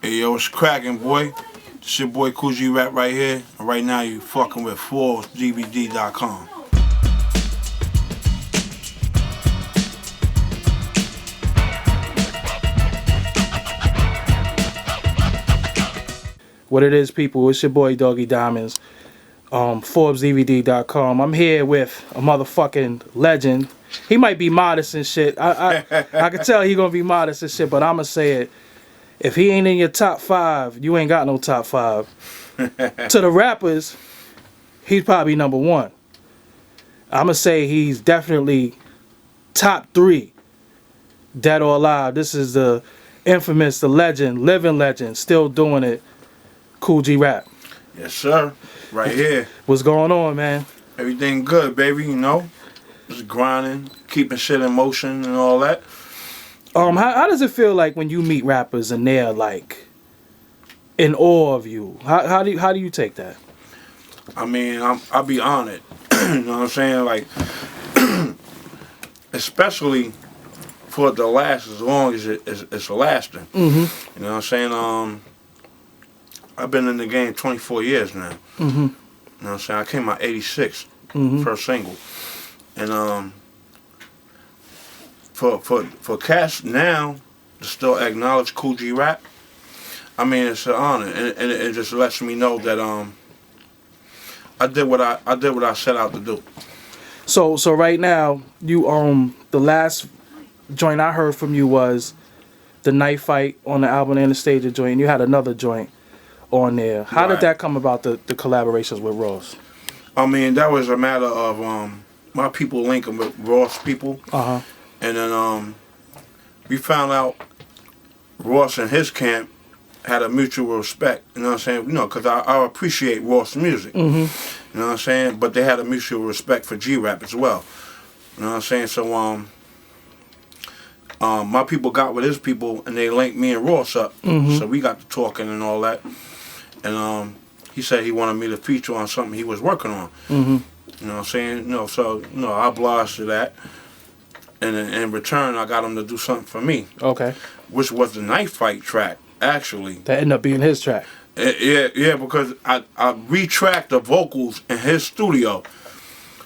Hey yo, it's cracking, boy. It's your boy Kool Rap right here. And right now you fucking with ForbesDVD.com. What it is, people, it's your boy Doggie Diamonds, ForbesDVD.com. I'm here with a motherfucking legend. He might be modest and shit. I can tell he gonna be modest and shit, but I'ma say it. If he ain't in your top 5, you ain't got no top 5. To the rappers, he's probably number 1. I'ma say he's definitely top 3, dead or alive. This is the infamous, the legend, living legend, still doing it, Kool Rap. Yes, sir. Right here. What's going on, man? Everything good, baby, you know? Just grinding, keeping shit in motion and all that. How does it feel like when you meet rappers and they're like in awe of you? How do you take that? I mean, I'll be honored. You know what I'm saying? Like, especially for it to last as long as it's lasting. Mm-hmm. You know what I'm saying? I've been in the game 24 years now. Mm-hmm. You know what I'm saying? I came out 86, first single. And for cats now to still acknowledge Kool Rap, I mean, it's an honor, and it just lets me know that I did what I set out to do. So right now, you the last joint I heard from you was the Night Fight on the album and the Stage joint. And you had another joint on there. How did that come about, the collaborations with Ross? I mean, that was a matter of my people linking with Ross people. Uh-huh. And then we found out Ross and his camp had a mutual respect. You know what I'm saying? You know, because I appreciate Ross music. Mm-hmm. You know what I'm saying? But they had a mutual respect for G-Rap as well. You know what I'm saying? So my people got with his people and they linked me and Ross up. Mm-hmm. So we got to talking and all that. And he said he wanted me to feature on something he was working on. Mm-hmm. You know what I'm saying? You know, so I obliged to that. And in return, I got him to do something for me. Okay. Which was the Night Fight track, actually. That ended up being his track. Yeah, because I retracked the vocals in his studio.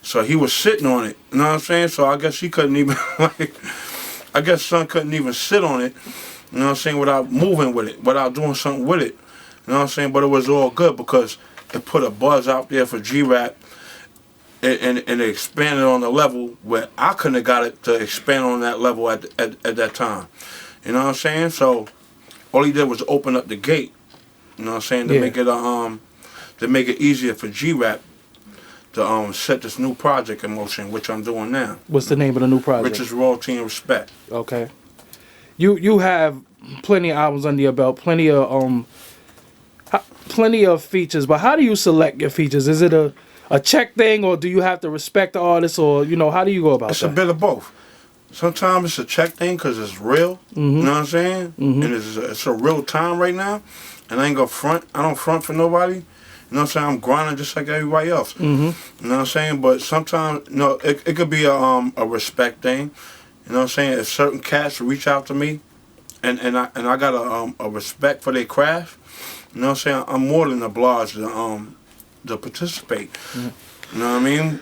So he was sitting on it. You know what I'm saying? So I guess he couldn't even, I guess son couldn't even sit on it. You know what I'm saying? Without moving with it, without doing something with it. You know what I'm saying? But it was all good because it put a buzz out there for G-Rap. And it expanded on the level where I couldn't have got it to expand on that level at that time. You know what I'm saying? So all he did was open up the gate. You know what I'm saying? To make it easier for G-Rap to set this new project in motion, which I'm doing now. What's the name of the new project? Richest Royalty and Respect. Okay. You have plenty of albums under your belt, plenty of features, but how do you select your features? Is it a check thing, or do you have to respect the artist, or how do you go about It's that? a bit of both. Sometimes it's a check thing because it's real. Mm-hmm. You know what I'm saying? Mm-hmm. And it's a real time right now. And I ain't gonna front. I don't front for nobody. You know what I'm saying? I'm grinding just like everybody else. Mm-hmm. You know what I'm saying? But sometimes, it could be a respect thing. You know what I'm saying? If certain cats reach out to me, and I got a respect for their craft, you know what I'm saying? I'm more than obliged to participate. Mm-hmm. You know what I mean?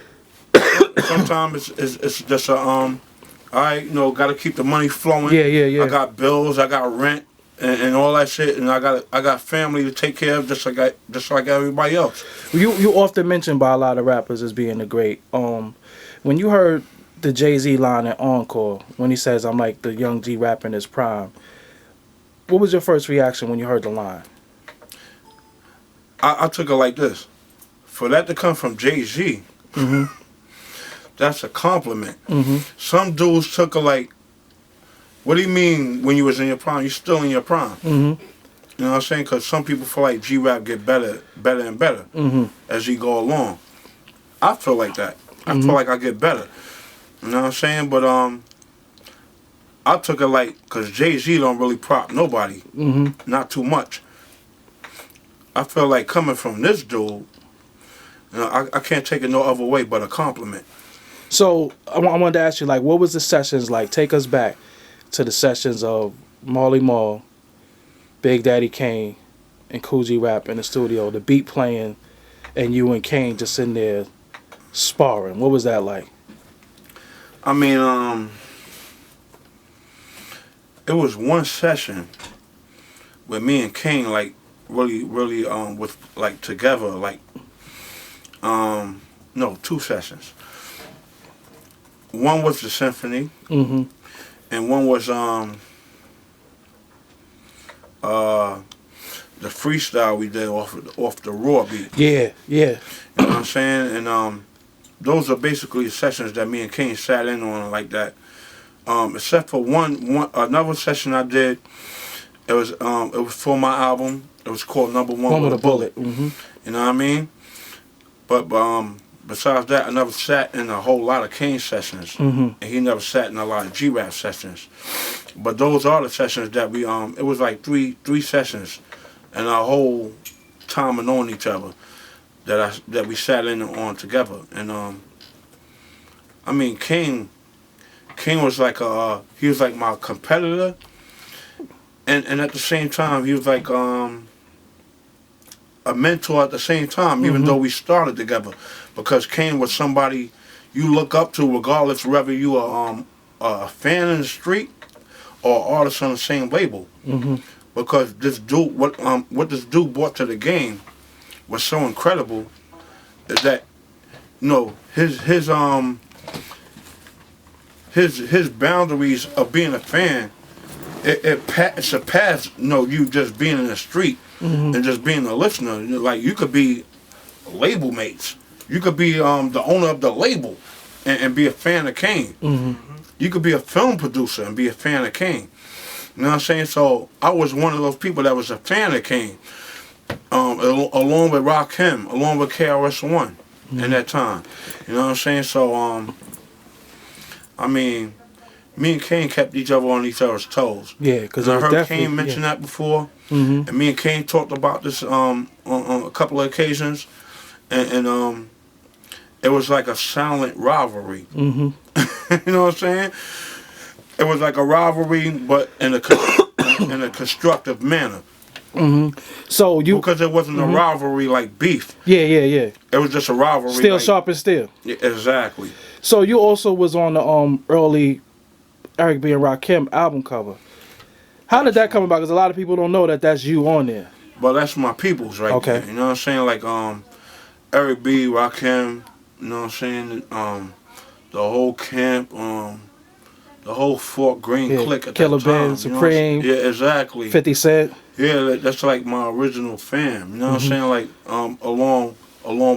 Sometimes it's just gotta keep the money flowing. Yeah. I got bills, I got rent, and all that shit, and I got family to take care of just like everybody else. You often mentioned by a lot of rappers as being the great. When you heard the Jay-Z line at Encore, when he says, "I'm like the young G rapper in his prime," what was your first reaction when you heard the line? I took it like this. For that to come from Jay-Z, mm-hmm. that's a compliment. Mm-hmm. Some dudes took it like, what do you mean when you was in your prime? You still in your prime. Mm-hmm. You know what I'm saying? Because some people feel like G-Rap get better and better mm-hmm. as he go along. I feel like that. I mm-hmm. feel like I get better. You know what I'm saying? But I took it like, because Jay-Z don't really prop nobody. Mm-hmm. Not too much. I feel like coming from this dude, I can't take it no other way but a compliment. So I wanted to ask you, like, what was the sessions like? Take us back to the sessions of Marley Marl Big Daddy Kane and Kool Rap in the studio, the beat playing, and you and Kane just sitting there sparring? What was that like? I mean, it was one session with me and Kane, like really, with like together, like no, 2 sessions. One was the symphony, Mm-hmm. and one was the freestyle we did off the raw beat. Yeah, yeah. You know what I'm saying? And those are basically sessions that me and Kane sat in on like that. Except for one another session I did. It was for my album. It was called Number One with a Bullet. Mm-hmm. You know what I mean? But besides that, I never sat in a whole lot of Kane sessions, Mm-hmm. and he never sat in a lot of G-Rap sessions. But those are the sessions that we it was like three sessions, and our whole time of knowing each other that we sat in on together. And I mean, Kane was like he was like my competitor, and at the same time he was like a mentor at the same time, even Mm-hmm. though we started together, because Kane was somebody you look up to regardless whether you are a fan in the street or artist on the same label. Mm-hmm. Because this dude, what this dude brought to the game was so incredible, is that, you know, his boundaries of being a fan, it surpassed, you know, you just being in the street. Mm-hmm. And just being a listener. Like, you could be label mates. You could be the owner of the label and be a fan of Kane. Mm-hmm. You could be a film producer and be a fan of Kane. You know what I'm saying? So I was one of those people that was a fan of Kane, along with Rakim, along with KRS-One in that time. You know what I'm saying? So I mean, me and Kane kept each other on each other's toes. Yeah, because I heard Kane mention that before. Mm-hmm. And me and Kane talked about this on a couple of occasions, and it was like a silent rivalry. Mm-hmm. You know what I'm saying? It was like a rivalry, but in a constructive manner. Mm-hmm. So because it wasn't a rivalry like beef. Yeah. It was just a rivalry. Still like, sharp as steel. Yeah, exactly. So you also was on the early Eric B and Rakim album cover. How did that come about? Because a lot of people don't know that that's you on there. But that's my peoples right Okay. there. You know what I'm saying? Like Eric B, Rakim, you know what I'm saying? The whole camp, the whole Fort Greene clique at Killer that time. Ben, Supreme. Yeah, exactly. 50 Cent. Yeah, that's like my original fam. You know what I'm saying? Like along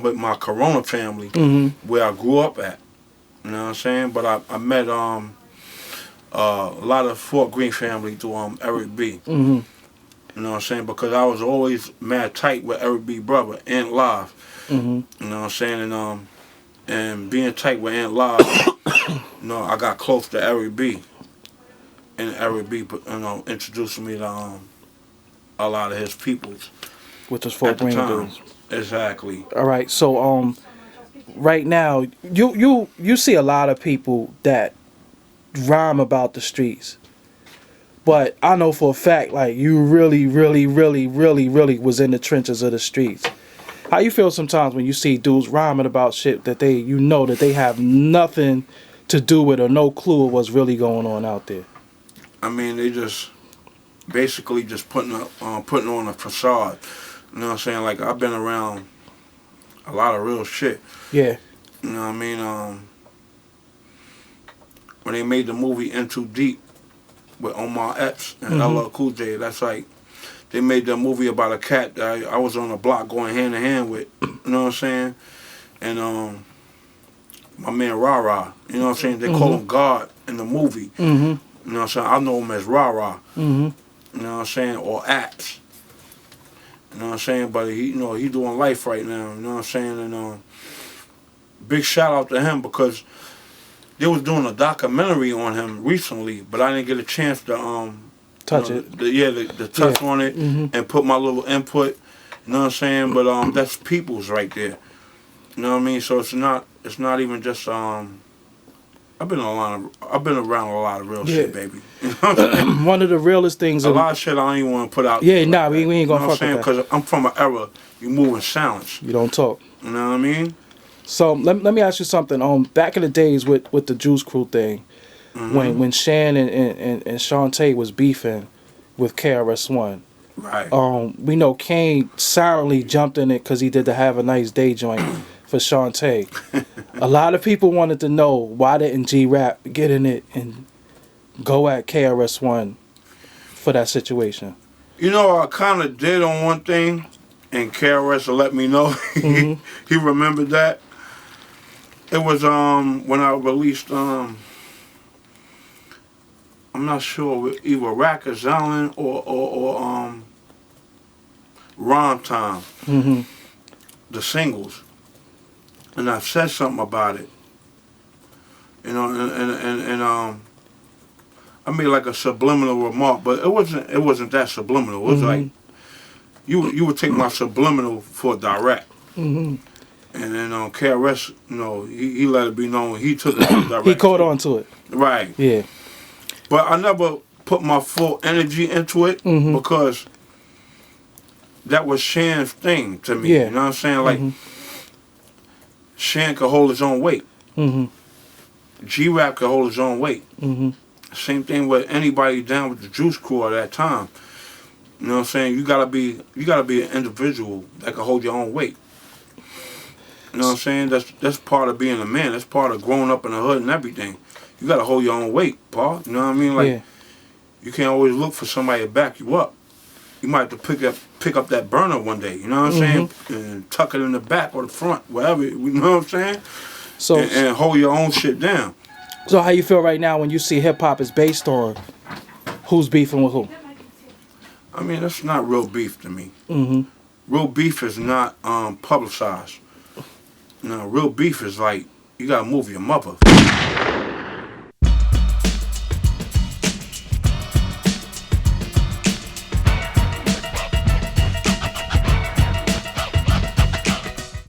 with my Corona family, where I grew up at. You know what I'm saying? But I met a lot of Fort Greene family through Eric B. Mm-hmm. You know what I'm saying? Because I was always mad tight with Eric B. brother, Ant Live. Mm-hmm. You know what I'm saying? And being tight with Ant Live, you know, I got close to Eric B. And Eric B. You know, introduced me to a lot of his peoples. Which was Fort Greene dudes. Exactly. All right. So right now you see a lot of people that rhyme about the streets. But I know for a fact, like, you really was in the trenches of the streets. How you feel sometimes when you see dudes rhyming about shit that that they have nothing to do with or no clue of what's really going on out there? I mean, they just basically just putting on a facade. You know what I'm saying? Like, I've been around a lot of real shit. Yeah. You know what I mean? When they made the movie In Too Deep with Omar Epps and LL Cool J, that's like, they made that movie about a cat that I was on the block going hand in hand with. You know what I'm saying? And my man Ra-Ra, you know what I'm saying? They call him God in the movie. Mm-hmm. You know what I'm saying? I know him as Ra-Ra. Mm-hmm. You know what I'm saying? Or Apps. You know what I'm saying? But he, you know, he doing life right now. You know what I'm saying? And big shout out to him, because they was doing a documentary on him recently, but I didn't get a chance to touch it. The touch on it and put my little input. You know what I'm saying? But that's people's right there. You know what I mean? So it's not even just I've been around a lot of real shit, baby. You know what I'm saying? One of the realest things. A lot of shit I don't even want to put out. Yeah, like nah, we ain't gonna fuck with that. Because I'm from an era you move in silence. You don't talk. You know what I mean? So let me ask you something. Back in the days with the Juice Crew thing, when Shan and Shantae was beefing with KRS-One, right? We know Kane silently jumped in it because he did the Have a Nice Day joint for Shantae. A lot of people wanted to know why didn't G-Rap get in it and go at KRS-One for that situation. You know, I kind of did on one thing, and KRS let me know. He remembered that. It was when I released I'm not sure, either Rack or Zalin or Rhyme Time, the singles, and I said something about it. You know, and I made like a subliminal remark, but it wasn't that subliminal. It was like you would take my subliminal for direct. And then KRS, you know, he let it be known he took it direct. He caught on to it. Right. Yeah. But I never put my full energy into it because that was Shan's thing to me. Yeah. You know what I'm saying? Like, Shan could hold his own weight. G-Rap could hold his own weight. Same thing with anybody down with the Juice Crew at that time. You know what I'm saying? You gotta be an individual that can hold your own weight. You know what I'm saying? That's part of being a man. That's part of growing up in the hood and everything. You gotta hold your own weight, Paul. You know what I mean? Like, you can't always look for somebody to back you up. You might have to pick up that burner one day. You know what I'm saying? And tuck it in the back or the front, wherever. You know what I'm saying? So and hold your own shit down. So how you feel right now when you see hip hop is based on who's beefing with who? I mean, that's not real beef to me. Real beef is not publicized. You know, real beef is like, you gotta move your mother.